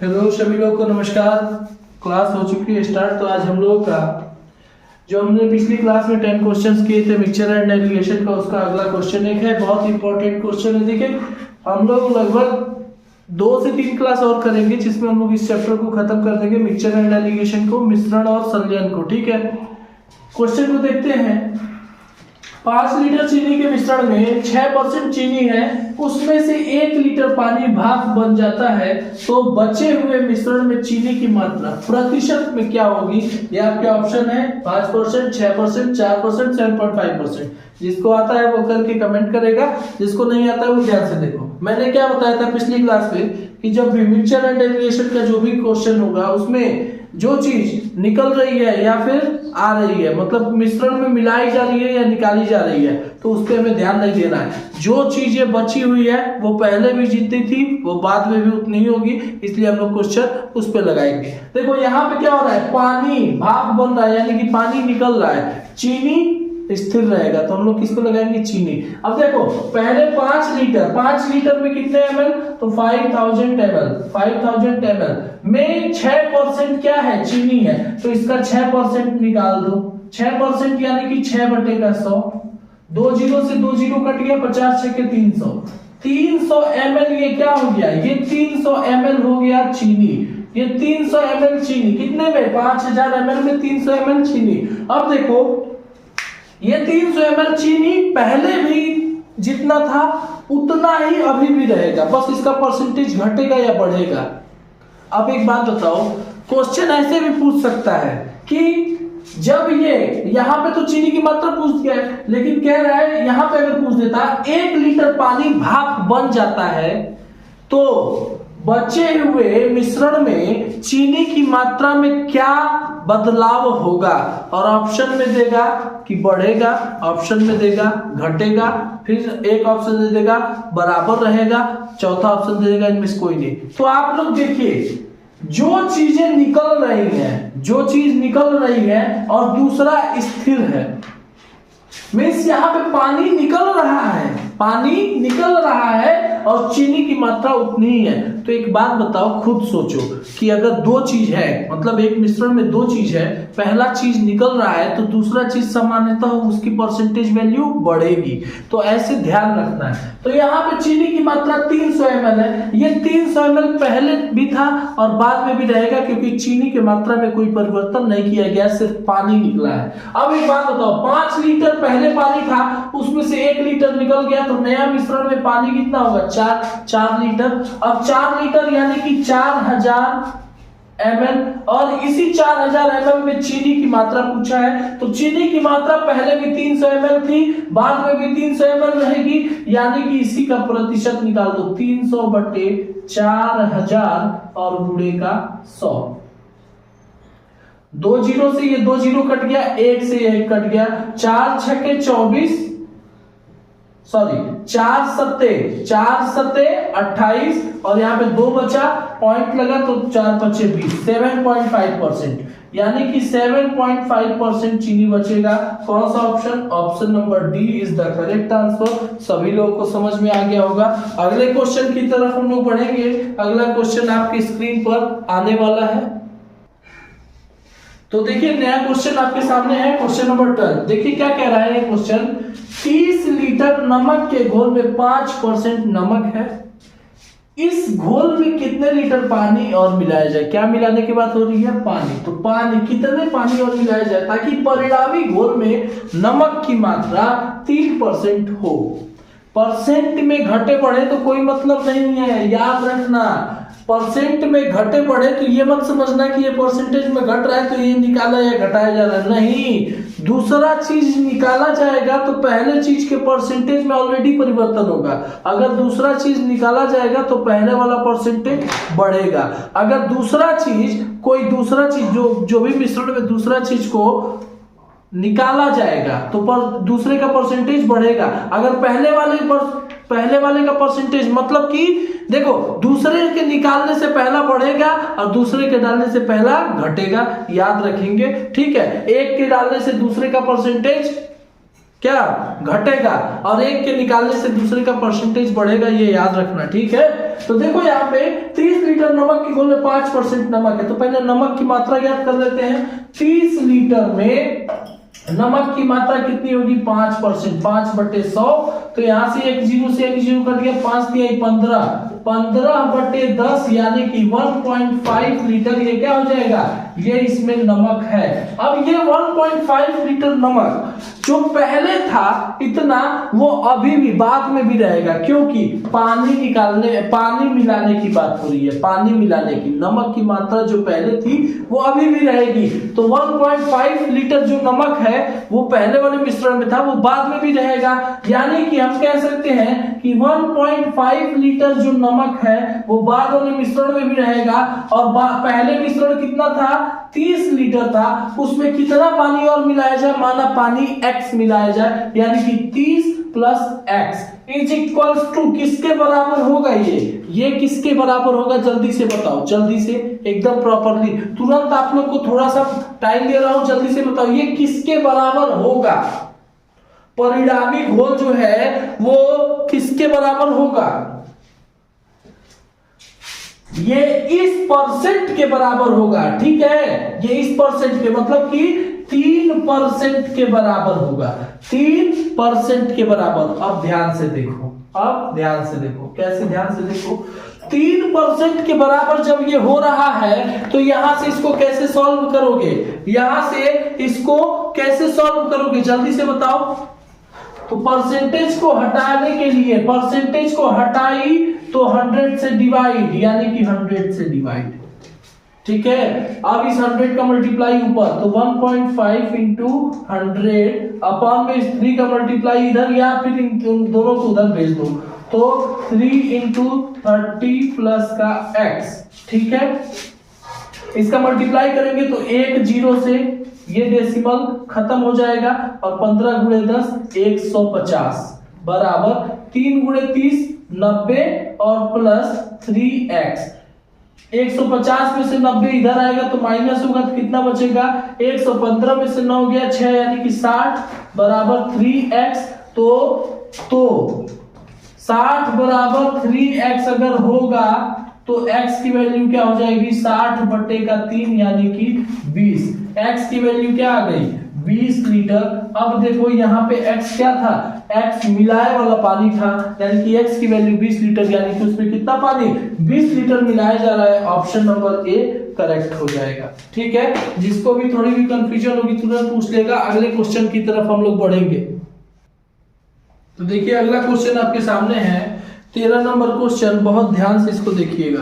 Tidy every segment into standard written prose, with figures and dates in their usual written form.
Hello सभी लोगों को नमस्कार। क्लास हो चुकी है स्टार्ट। तो आज हम लोगों का जो हमने पिछली क्लास में 10 क्वेश्चंस किए थे मिक्सचर एंड एलिगेशन का, उसका अगला क्वेश्चन एक है, बहुत इंपॉर्टेंट क्वेश्चन है। देखिए हम लोग लगभग 2 से 3 क्लास और करेंगे जिसमें हम लोग इस चैप्टर को खत्म कर देंगे, मिक्सचर एंड एलिगेशन को, मिश्रण और संलयन को। ठीक है, क्वेश्चन को देखते हैं। 5 लीटर चीनी के मिश्रण में 6% चीनी है, उसमें से 1 लीटर पानी भाप बन जाता है, तो बचे हुए मिश्रण में चीनी की मात्रा प्रतिशत में क्या होगी? ये आपके ऑप्शन है 5%, 6%, 4%, 7.5%। जिसको आता है वो करके कमेंट करेगा, जिसको नहीं आता है वो ध्यान से देखो। मैंने क्या बताया था पिछली क्लास में कि जब भी मिक्सचर एंड एलिगेशन का जो भी क्वेश्चन होगा उसमें जो चीज निकल रही है या फिर आ रही है, मतलब मिश्रण में मिलाई जा रही है या निकाली जा रही है, तो उस पर हमें ध्यान नहीं देना है। जो चीजें बची हुई है वो पहले भी जितनी थी वो बाद में भी उतनी ही होगी, इसलिए हम लोग क्वेश्चन उस पर लगाएंगे। देखो यहाँ पे क्या हो रहा है, पानी भाप बन रहा है यानी कि पानी निकल रहा है, चीनी स्थिर रहेगा, तो हम लोग किस पे लगाएंगे? चीनी। अब देखो पहले 5 लीटर में कितने ml? तो 5000 ml। 5000 ml में 6% क्या है? चीनी है, तो इसका 6% निकाल दो। 6% यानी कि 6/100। 2 जीरो से 2 जीरो कट गया, 50 6 के 300। 300 ml ये क्या हो गया? ये 300 ml हो गया चीनी। ये 300 ml चीनी कितने में? 5000 ml में 300 ml चीनी। अब देखो ये 300 ml चीनी पहले भी जितना था उतना ही अभी भी रहेगा, बस इसका परसेंटेज घटेगा या बढ़ेगा। अब एक बात बताओ, क्वेश्चन ऐसे भी पूछ सकता है कि जब ये यहाँ पे तो चीनी की मात्रा पूछ दिया है, लेकिन कह रहा है यहाँ पे अगर पूछ देता 1 लीटर पानी भाप बन जाता है, तो बचे हुए मिश्रण में चीनी की मात्रा में क्या बदलाव होगा? और ऑप्शन में देगा कि बढ़ेगा, ऑप्शन में देगा घटेगा, फिर एक ऑप्शन दे देगा बराबर रहेगा, चौथा ऑप्शन दे देगा इनमें से कोई नहीं। तो आप लोग देखिए, जो चीजें निकल रही हैं, जो चीज निकल रही है और दूसरा स्थिर है, मीन्स यहाँ पे पानी निकल रहा है और चीनी की मात्रा उतनी ही है। तो एक बात बताओ, खुद सोचो कि अगर 2 चीज है, मतलब एक मिश्रण में 2 चीज है, पहला चीज निकल रहा है तो दूसरा चीज सामान्यतः उसकी परसेंटेज वैल्यू बढ़ेगी, तो ऐसे ध्यान रखना है। तो यहाँ पे चीनी की मात्रा 300 ml है, ये 300 ml पहले भी था और बाद में भी रहेगा, क्योंकि चीनी की मात्रा में कोई परिवर्तन नहीं किया गया, सिर्फ पानी निकला है। अब एक बात बताओ, 5 लीटर पहले पानी था, उसमें से 1 लीटर निकल गया, तो नया मिश्रण में पानी कितना होगा? 4 लीटर। अब 4 लीटर यानी कि 4000 ml, और इसी 4000 ml में चीनी की मात्रा पूछा है, तो चीनी की मात्रा पहले भी 300 ml थी, बाद में भी 300 ml रहेगी, यानी कि इसी का प्रतिशत निकाल दो, 300/4000 और गुणे का 100। 2 जीरो से ये 2 जीरो कट गया, 1 से 1 कट गया, 4 6 के 24, सॉरी 4 सत्ते 28, और यहाँ पे 2 बचा, पॉइंट लगा तो 4 बचे 20, 7.5%, यानी कि 7.5% चीनी बचेगा। कौन सा option? Option number D is the correct answer. सभी लोगों को समझ में आ गया होगा। अगले क्वेश्चन की तरफ हम लोग बढ़ेंगे। अगला क्वेश्चन आपकी स्क्रीन पर आने वाला है। तो देखिए नया क्वेश्चन आपके सामने है, क्वेश्चन नंबर 12। देखिए क्या कह रहा है ये क्वेश्चन। 30 लीटर नमक के घोल में 5% नमक है, इस घोल में कितने लीटर पानी और मिलाया जाए? क्या मिलाने की बात हो रही है? पानी। तो पानी, कितने पानी और मिलाया जाए ताकि परिणामी घोल में नमक की मात्रा 3% हो। परसेंट में घटे बढ़े तो कोई मतलब नहीं है, याद रखना। परसेंट में घटे बढ़े तो ये मत समझना कि ये परसेंटेज में घट रहा है तो ये निकाला या घटाया जा रहा है, नहीं। दूसरा चीज निकाला जाएगा तो पहले चीज के परसेंटेज में ऑलरेडी परिवर्तन होगा। अगर दूसरा चीज निकाला जाएगा तो पहले वाला परसेंटेज बढ़ेगा। अगर दूसरा चीज, कोई दूसरा चीज, जो भी मिश्रण में दूसरा चीज को निकाला जाएगा तो दूसरे का परसेंटेज बढ़ेगा। अगर पहले वाले का परसेंटेज, मतलब कि देखो दूसरे के निकालने से पहला बढ़ेगा और दूसरे के डालने से पहला घटेगा, याद रखेंगे, ठीक है। एक के डालने से दूसरे का परसेंटेज क्या घटेगा और एक के निकालने से दूसरे का परसेंटेज बढ़ेगा, ये याद रखना, ठीक है। तो देखो यहाँ पे 30 लीटर नमक की घोल में 5% नमक है, तो पहले नमक की मात्रा ज्ञात कर लेते हैं। 30 लीटर में नमक की मात्रा कितनी होगी 5%, 5/100। तो यहाँ से एक जीरो से एक जीरो कट गया, 5 दिया 15, 15/10 यानी कि 1.5 लीटर ये क्या हो जाएगा, ये इसमें नमक है। अब ये 1.5 लीटर नमक जो पहले था इतना, वो अभी भी बाद में भी रहेगा, क्योंकि पानी मिलाने की बात हो रही है, पानी मिलाने की। नमक की मात्रा जो पहले थी वो अभी भी रहेगी, तो 1.5 लीटर जो नमक है वो पहले वाले मिश्रण में था, वो बाद में भी रहेगा। यानी कि हम कह सकते हैं कि 1.5 लीटर जो नमक है वो बाद वाले मिश्रण में भी रहेगा, और पहले मिश्रण कितना था 30 लीटर था, उसमें कितना पानी और मिलाया जाए, माना पानी x मिलाया जाए, यानी कि 30 plus x is equals to किसके बराबर होगा, ये किसके बराबर होगा, जल्दी से बताओ, जल्दी से एकदम प्रॉपरली, तुरंत आप लोग को थोड़ा सा टाइम दे रहा हूं, जल्दी से बताओ ये किसके बराबर होगा, परिणामी घोल जो है वो किसके बराबर होगा, ये इस परसेंट के बराबर होगा। ठीक है, ये इस परसेंट के मतलब कि 3% के बराबर होगा, 3% के बराबर। अब ध्यान से देखो, कैसे, ध्यान से देखो, 3% के बराबर जब ये हो रहा है तो यहां से इसको कैसे सॉल्व करोगे, यहां से इसको कैसे सॉल्व करोगे, जल्दी से बताओ। तो परसेंटेज को हटाने के लिए, परसेंटेज को हटाई तो 100 से डिवाइड, यानी कि 100 से डिवाइड। ठीक है, अब इस 100 का मल्टीप्लाई ऊपर, तो 1.5 इंटू 100 अपॉन में 3 का मल्टीप्लाई इधर, या फिर इन दोनों को उधर भेज दो, तो 3 इंटू 30 प्लस का x। ठीक है, इसका मल्टीप्लाई करेंगे तो एक जीरो से ये डेसिमल खत्म हो जाएगा, और 15 गुणे 10 150 बराबर 3 गुणे 30 90 और प्लस 3x। 150 में से 90 इधर आएगा तो माइनस होगा, तो कितना बचेगा, 115 में से 9 गया 6 यानी कि 60 बराबर 3x। तो 60 बराबर 3x अगर होगा तो x की वैल्यू क्या हो जाएगी, 60/3 यानी कि 20। x की वैल्यू क्या आ गई, 20 लीटर। अब देखो यहाँ पे x क्या था, x मिलाए वाला पानी था, यानी कि x की वैल्यू 20 लीटर, यानी कि उसमें कितना पानी 20 लीटर मिलाया जा रहा है। ऑप्शन नंबर ए करेक्ट हो जाएगा। ठीक है, जिसको भी थोड़ी भी कंफ्यूजन होगी तुरंत पूछ लेगा। अगले क्वेश्चन की तरफ हम लोग बढ़ेंगे। तो देखिए अगला क्वेश्चन आपके सामने है, 13 नंबर क्वेश्चन, बहुत ध्यान से इसको देखिएगा।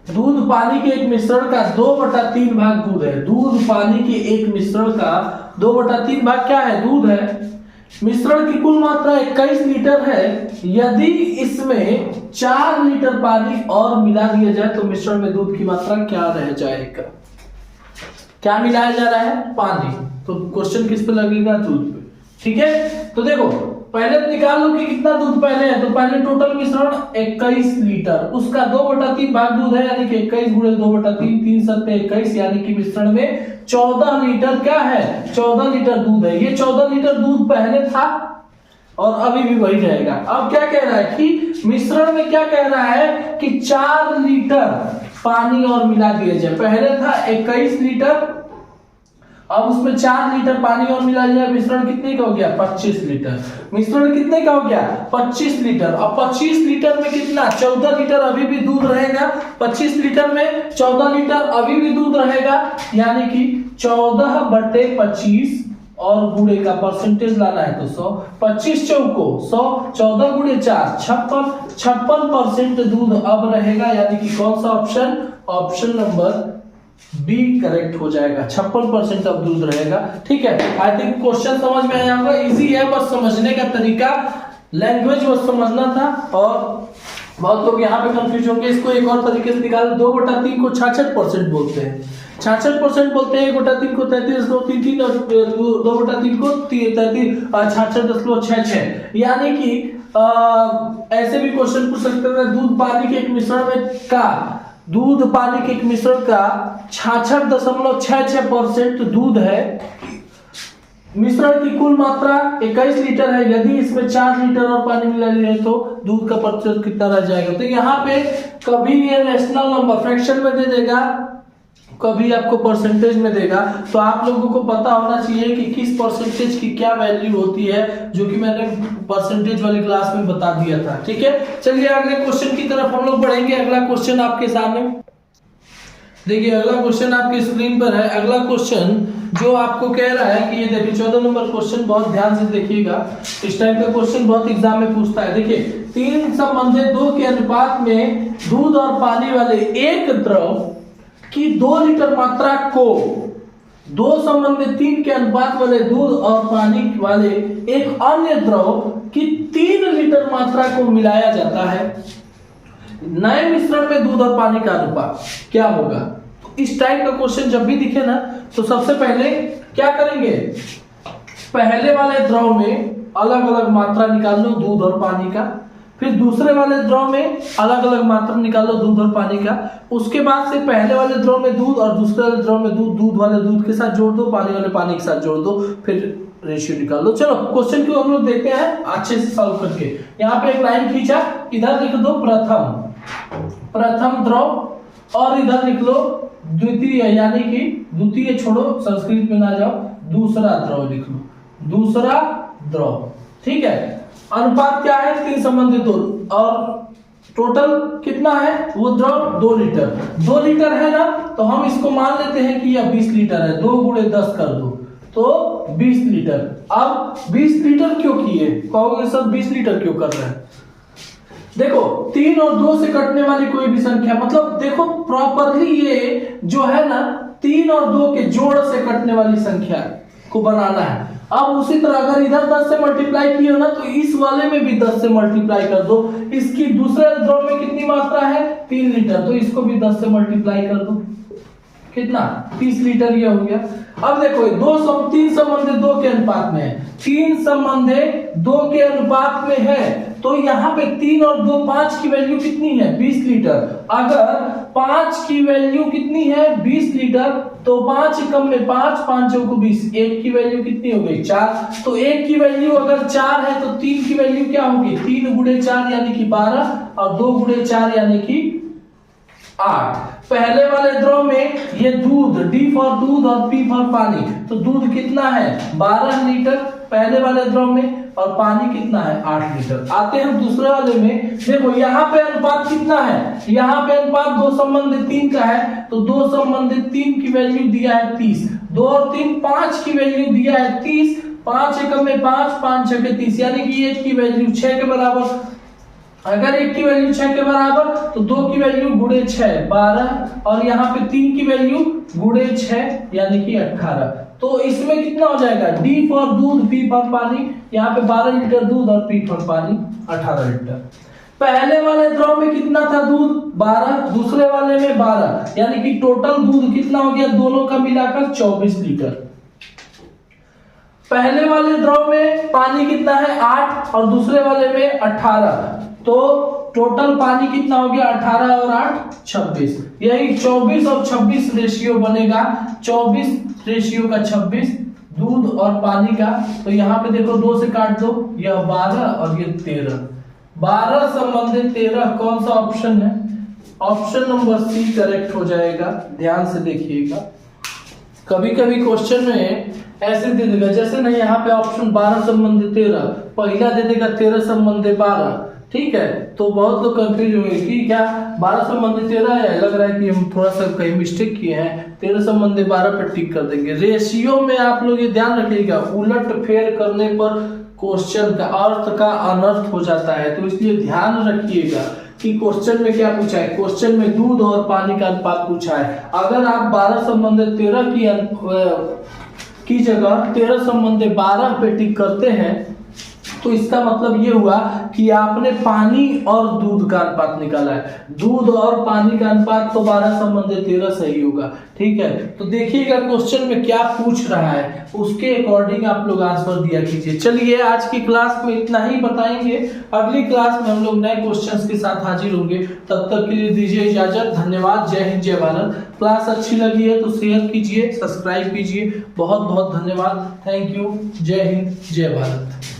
दूध पानी के एक मिश्रण का 2/3 भाग दूध है। दूध पानी के एक मिश्रण का 2/3 भाग क्या है, दूध है। मिश्रण की कुल मात्रा 21 लीटर है। यदि इसमें 4 लीटर पानी और मिला दिया जाए तो मिश्रण में दूध की मात्रा क्या रह जाएगा। क्या मिलाया जा रहा है, पानी। तो क्वेश्चन किस पे लगेगा, दूध पे। ठीक है, तो देखो पहले निकाल लो कि कितना दूध पहले है। तो पहले टोटल मिश्रण 21 लीटर, उसका 2/3 भाग दूध है, यानी कि 21 गुणे 2/3 3 7 21, यानी कि मिश्रण में 14 लीटर क्या है, 14 लीटर दूध है। ये 14 लीटर दूध पहले था और अभी भी वही रहेगा। अब क्या कह रहा है कि मिश्रण में क्या कह रहा है कि 4 लीटर पानी और मिला दिया जाए। पहले था 21 लीटर, अब उसमें 4 लीटर पानी और मिला जाए, मिश्रण कितने का हो गया, 25 लीटर। मिश्रण कितने का हो गया, 25 लीटर। अब 25 लीटर में कितना, 14 लीटर अभी भी दूध रहेगा। 25 लीटर में 14 लीटर अभी भी दूध रहेगा, यानी कि 14/25 और गुणे का परसेंटेज लाना है तो 100। 25 चौको 100, 14 गुणे 4 56% दूध अब रहेगा, यानी कि कौन सा option, option number B correct हो जाएगा। 56% अब दूध रहेगा। ठीक है, आई थिंक क्वेश्चन समझ में आया होगा। इजी है, बस समझने का तरीका, लैंग्वेज बस समझना था। और बहुत लोग यहाँ पे कंफ्यूज होंगे, इसको एक और तरीके से निकाल। 2/3 को 66% बोलते हैं, 66% बोलते हैं। 1/3 को 33.33 और 2/3 को 66.66, यानी कि ऐसे भी क्वेश्चन पूछ सकते हैं। दूध पानी के एक मिश्रण में का, दूध पानी के एक मिश्रण का 66.66% दूध है, मिश्रण की कुल मात्रा 21 लीटर है। यदि इसमें 4 लीटर और पानी मिला लिया तो दूध का प्रतिशत कितना रह जाएगा। तो यहाँ पे कभी ये रेशनल नंबर फ्रैक्शन में दे देगा, कभी आपको परसेंटेज में देगा। तो आप लोगों को पता होना चाहिए कि किस परसेंटेज की क्या वैल्यू होती है, जो कि मैंने परसेंटेज वाली क्लास में बता दिया था। ठीक है, चलिए अगले क्वेश्चन की तरफ हम लोग बढ़ेंगे। अगला क्वेश्चन आपके सामने देखिए, अगला क्वेश्चन आपकी स्क्रीन पर है। अगला क्वेश्चन जो आपको कह रहा है कि ये देखिए 14 नंबर क्वेश्चन, बहुत ध्यान से देखिएगा, इस टाइप का क्वेश्चन बहुत एग्जाम में पूछता है। देखिए, 3 संबंधित 2 के अनुपात में दूध और पानी वाले एक द्रव की 2 लीटर मात्रा को 2 संबंधित 3 के अनुपात वाले दूध और पानी वाले एक अन्य द्रव की 3 लीटर मात्रा को मिलाया जाता है। नए मिश्रण में दूध और पानी का अनुपात क्या होगा। तो इस टाइप का क्वेश्चन जब भी दिखे ना, तो सबसे पहले क्या करेंगे, पहले वाले द्रव में अलग अलग मात्रा निकाल लो दूध और पानी का, फिर दूसरे वाले द्रव में अलग अलग मात्रा निकालो दूध और पानी का। उसके बाद से पहले वाले द्रव में दूध और दूसरे वाले द्रव में दूध, दूध वाले दूध के साथ जोड़ दो, पानी वाले पानी के साथ जोड़ दो, फिर रेशियो निकाल लो। चलो क्वेश्चन को हम लोग देखते हैं अच्छे से सॉल्व करके। यहाँ पे एक लाइन खींचा, इधर लिख दो प्रथम द्रव और इधर लिख लो द्वितीय, यानी कि द्वितीय छोड़ो, संस्कृत में ना जाओ, दूसरा द्रव लिख लो, दूसरा द्रव। ठीक है, अनुपात क्या है, 3 संबंधित 2 और टोटल कितना है, वो द्रव 2 लीटर। 2 लीटर है ना, तो हम इसको मान लेते हैं कि यह 20 लीटर है। 2 गुणे 10 कर दो तो 20 लीटर। अब 20 लीटर क्यों किए, कहोगे सर 20 लीटर क्यों कर रहे हैं। देखो 3 और 2 से कटने वाली कोई भी संख्या, मतलब देखो प्रॉपरली ये जो है ना 3 और 2 के जोड़ से कटने वाली संख्या को बनाना है। अब उसी तरह अगर इधर 10 से मल्टीप्लाई किए हो ना, तो इस वाले में भी 10 से मल्टीप्लाई कर दो। इसकी दूसरे द्रव में कितनी मात्रा है, 3 लीटर, तो इसको भी 10 से मल्टीप्लाई कर दो, कितना 30 लीटर ये हो गया। अब देखो 3 संबंधित 2 के अनुपात में है, 3 संबंधित 2 के अनुपात में है, तो यहाँ पे 3 और 2 5 की वैल्यू कितनी है, 20 लीटर। अगर 5 की वैल्यू कितनी है, 20 लीटर, तो 5 कम में 5, 5 को 20, 1 की वैल्यू कितनी हो गई, 4। तो 1 की वैल्यू अगर 4 है तो 3 की वैल्यू क्या होगी, 3 गुणे 4 यानी कि 12 और 2 गुणे 4 यानी कि 8। पहले वाले द्रव में ये दूध, डी फॉर दूध और पी फॉर पानी, तो दूध कितना है 12 लीटर पहले वाले द्रव में, और पानी कितना है 8 लीटर। आते हैं दूसरे वाले में, देखो यहाँ पे अनुपात कितना है, यहाँ पे अनुपात 2 संबंधित 3 का है, तो 2 संबंधित 3 की वैल्यू दिया है 30, 2 और 3 5 की वैल्यू दिया है 30, 5 एकम में 5, 5 छके 30, यानी कि 1 की वैल्यू 6 के बराबर। अगर 1 की वैल्यू 6 के बराबर, तो 2 की वैल्यू गुणे 6 12, और यहाँ पे 3 की वैल्यू गुणे 6 यानी कि 18। तो इसमें कितना हो जाएगा, डी फॉर दूध, पी फॉर पानी, यहाँ पे 12 लीटर दूध और पी फॉर पानी 18 लीटर। पहले वाले द्रव में कितना था दूध, 12, दूसरे वाले में 12, यानी कि टोटल दूध कितना हो गया, दोनों का मिलाकर 24 लीटर। पहले वाले द्रव में पानी कितना है 8 और दूसरे वाले में 18, तो टोटल पानी कितना हो गया, 18 और 8 26, यही 24 और 26 रेशियो बनेगा, 24 रेशियो का 26 दूध और पानी का। तो यहाँ पे देखो 2 से काट दो, यह 12 और ये 13, 12 संबंधित 13, कौन सा ऑप्शन है, ऑप्शन नंबर सी करेक्ट हो जाएगा। ध्यान से देखिएगा, कभी कभी क्वेश्चन में ऐसे दे देगा, जैसे नहीं यहाँ पे ऑप्शन 12 संबंधित 13, पहला दे देगा 13 संबंधित 12, ठीक है, तो बहुत लोग कंफ्यूज होंगे कि क्या 12 संबंधित 13 है, लग रहा है कि हम थोड़ा सा कहीं मिस्टेक किए हैं, 13 संबंधित 12 पर टिक कर देंगे। रेशियो में आप लोग ये ध्यान रखिएगा, उलट फेर करने पर क्वेश्चन का अर्थ का अनर्थ हो जाता है, तो इसलिए ध्यान रखिएगा कि क्वेश्चन में क्या पूछा है। क्वेश्चन में दूध और पानी का अनुपात पूछा है, अगर आप 12 संबंधित 13 की जगह 13 संबंधित 12 पे टिक करते हैं तो इसका मतलब ये हुआ कि आपने पानी और दूध का अनुपात निकाला है। दूध और पानी का अनुपात तो 12 संबंध 13 सही होगा। ठीक है, तो देखिएगा क्वेश्चन में क्या पूछ रहा है, उसके अकॉर्डिंग आप लोग आंसर दिया कीजिए। चलिए आज की क्लास में इतना ही बताएंगे, अगली क्लास में हम लोग नए क्वेश्चंस के साथ हाजिर होंगे। तब तक के लिए दीजिए इजाजत। धन्यवाद। जय हिंद, जय भारत। क्लास अच्छी लगी है तो शेयर कीजिए, सब्सक्राइब कीजिए। बहुत बहुत धन्यवाद। Thank you. जय हिंद, जय भारत।